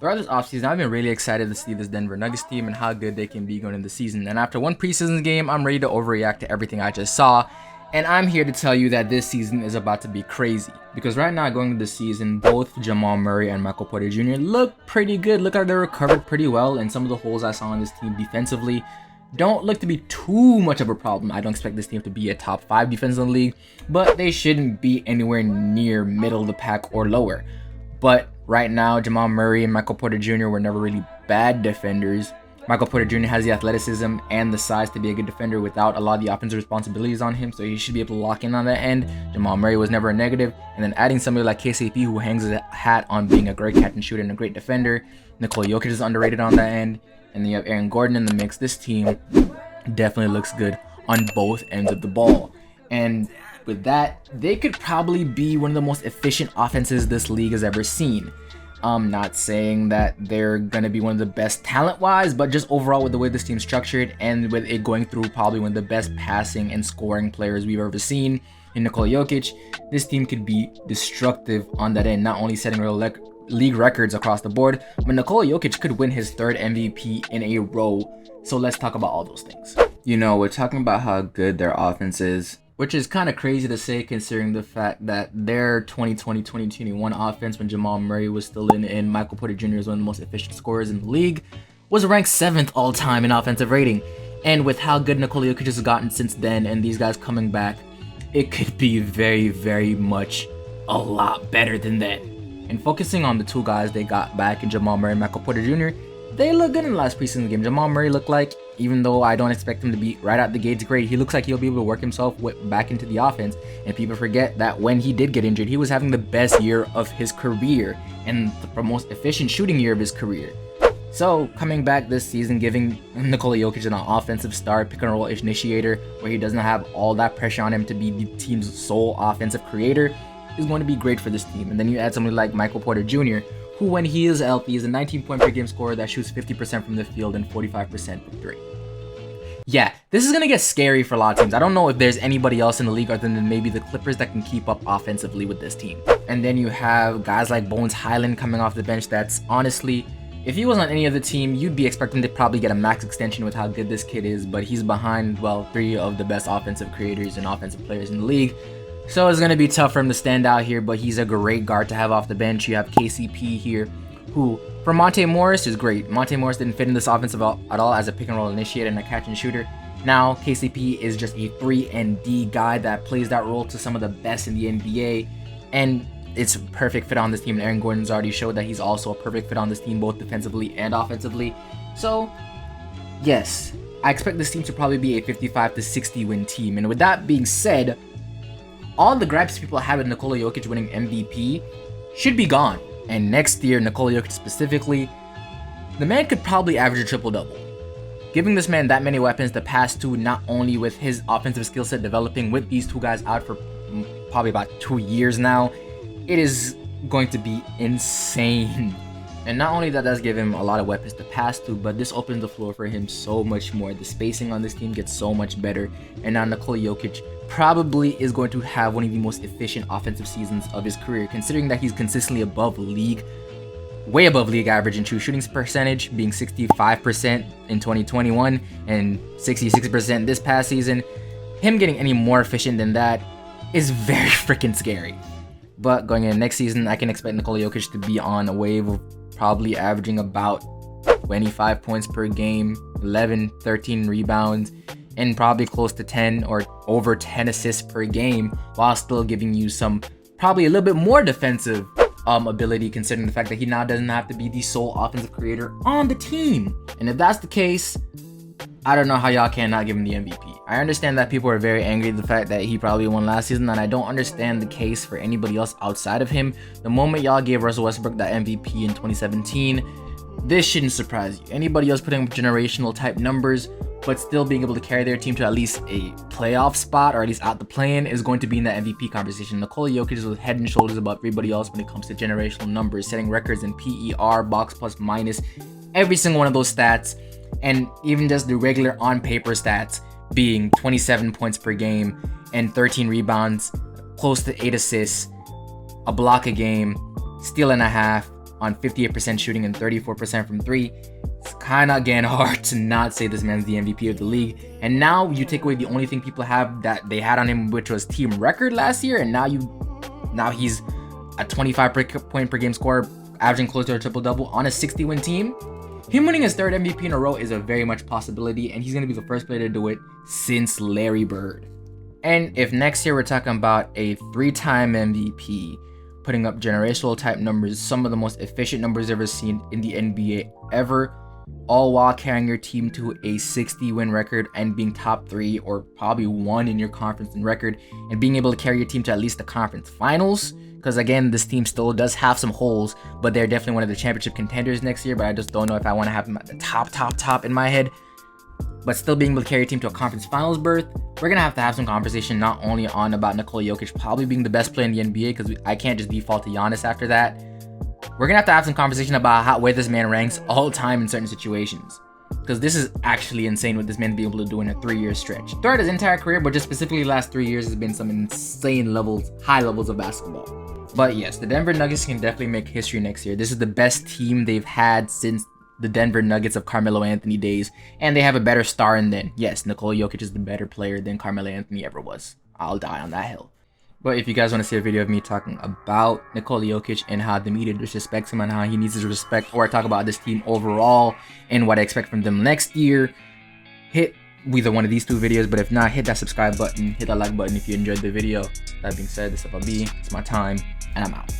Throughout this offseason, I've been really excited to see this Denver Nuggets team and how good they can be going into the season. And after one preseason game, I'm ready to overreact to everything I just saw. And I'm here to tell you that this season is about to be crazy. Because right now, going into the season, both Jamal Murray and Michael Porter Jr. look pretty good. Look like they recovered pretty well. And some of the holes I saw on this team defensively don't look to be too much of a problem. I don't expect this team to be a top 5 defense in the league, but they shouldn't be anywhere near middle of the pack or lower. But right now, Jamal Murray and Michael Porter Jr. were never really bad defenders. Michael Porter Jr. has the athleticism and the size to be a good defender without a lot of the offensive responsibilities on him, so he should be able to lock in on that end. Jamal Murray was never a negative, and then adding somebody like KCP who hangs his hat on being a great catch and shooter and a great defender. Nikola Jokic is underrated on that end, and then you have Aaron Gordon in the mix. This team definitely looks good on both ends of the ball, and with that, they could probably be one of the most efficient offenses this league has ever seen. I'm not saying that they're going to be one of the best talent-wise, but just overall with the way this team's structured and with it going through probably one of the best passing and scoring players we've ever seen in Nikola Jokic, this team could be destructive on that end, not only setting league records across the board, but Nikola Jokic could win his 3rd MVP in a row. So let's talk about all those things. You know, we're talking about how good their offense is, which is kind of crazy to say considering the fact that their 2020-2021 offense, when Jamal Murray was still in and Michael Porter Jr. is one of the most efficient scorers in the league, was ranked 7th all time in offensive rating. And with how good Nikola Jokic has gotten since then and these guys coming back, it could be very, very much a lot better than that. And focusing on the two guys they got back in Jamal Murray and Michael Porter Jr., they look good in the last preseason game. Jamal Murray looked like, even though I don't expect him to be right out the gates great, he looks like he'll be able to work himself back into the offense. And people forget that when he did get injured, he was having the best year of his career and the most efficient shooting year of his career. So coming back this season, giving Nikola Jokic an offensive star, pick and roll initiator, where he doesn't have all that pressure on him to be the team's sole offensive creator, is going to be great for this team. And then you add somebody like Michael Porter Jr., who when he is healthy is a 19-point per game scorer that shoots 50% from the field and 45% from 3. Yeah, this is going to get scary for a lot of teams. I don't know if there's anybody else in the league other than maybe the Clippers that can keep up offensively with this team. And then you have guys like Bones Highland coming off the bench that's honestly, if he was on any other team, you'd be expecting to probably get a max extension with how good this kid is, but he's behind, well, 3 of the best offensive creators and offensive players in the league. So it's going to be tough for him to stand out here, but he's a great guard to have off the bench. You have KCP here, who for Monte Morris is great. Monte Morris didn't fit in this offense at all as a pick and roll initiator and a catch and shooter. Now KCP is just a 3-and-D guy that plays that role to some of the best in the NBA, and it's a perfect fit on this team. And Aaron Gordon's already showed that he's also a perfect fit on this team, both defensively and offensively. So yes, I expect this team to probably be a 55-60 win team. And with that being said, all the gripes people have with Nikola Jokic winning MVP should be gone. And next year, Nikola Jokic specifically, the man could probably average a triple-double. Giving this man that many weapons to pass to, not only with his offensive skill set developing with these two guys out for probably about 2 years now, it is going to be insane. And not only that does give him a lot of weapons to pass to, but this opens the floor for him so much more. The spacing on this team gets so much better. And now Nikola Jokic probably is going to have one of the most efficient offensive seasons of his career, considering that he's consistently way above league average in true shooting percentage, being 65% in 2021 and 66% this past season. Him getting any more efficient than that is very freaking scary. But going into next season, I can expect Nikola Jokic to be on a wave of probably averaging about 25 points per game, 11, 13 rebounds, and probably close to 10 or over 10 assists per game, while still giving you some probably a little bit more defensive ability, considering the fact that he now doesn't have to be the sole offensive creator on the team. And if that's the case, I don't know how y'all cannot give him the MVP. I understand that people are very angry at the fact that he probably won last season, and I don't understand the case for anybody else outside of him. The moment y'all gave Russell Westbrook that MVP in 2017, this shouldn't surprise you. Anybody else putting up generational type numbers but still being able to carry their team to at least a playoff spot or at least out the play-in is going to be in that MVP conversation. Nikola Jokic is head and shoulders above everybody else when it comes to generational numbers, setting records in PER, box plus minus, every single one of those stats, and even just the regular on-paper stats being 27 points per game and 13 rebounds, close to 8 assists, a block a game, steal and a half, on 58% shooting and 34% from 3. It's kind of getting hard to not say this man's the MVP of the league. And now you take away the only thing people have that they had on him, which was team record last year, and now he's a 25 point per game scorer, averaging close to a triple-double on a 60-win team. Him winning his 3rd MVP in a row is a very much possibility, and he's going to be the first player to do it since Larry Bird. And if next year we're talking about a 3-time MVP, putting up generational type numbers, some of the most efficient numbers ever seen in the NBA ever, all while carrying your team to a 60-win record and being top 3 or probably 1 in your conference in record, and being able to carry your team to at least the conference finals. Because again, this team still does have some holes, but they're definitely one of the championship contenders next year. But I just don't know if I want to have them at the top in my head. But still being able to carry your team to a conference finals berth, we're going to have some conversation not only on about Nikola Jokic probably being the best player in the NBA, because I can't just default to Giannis after that. We're going to have some conversation about where this man ranks all time in certain situations. Because this is actually insane what this man be able to do in a 3-year stretch. Throughout his entire career, but just specifically the last 3 years has been some insane levels, high levels of basketball. But yes, the Denver Nuggets can definitely make history next year. This is the best team they've had since the Denver Nuggets of Carmelo Anthony days. And they have a better star in them. Yes, Nikola Jokic is the better player than Carmelo Anthony ever was. I'll die on that hill. But if you guys want to see a video of me talking about Nikola Jokic and how the media disrespects him and how he needs his respect, or I talk about this team overall and what I expect from them next year, hit either one of these 2 videos. But if not, hit that subscribe button, hit that like button if you enjoyed the video. That being said, this is FLB, it's my time, and I'm out.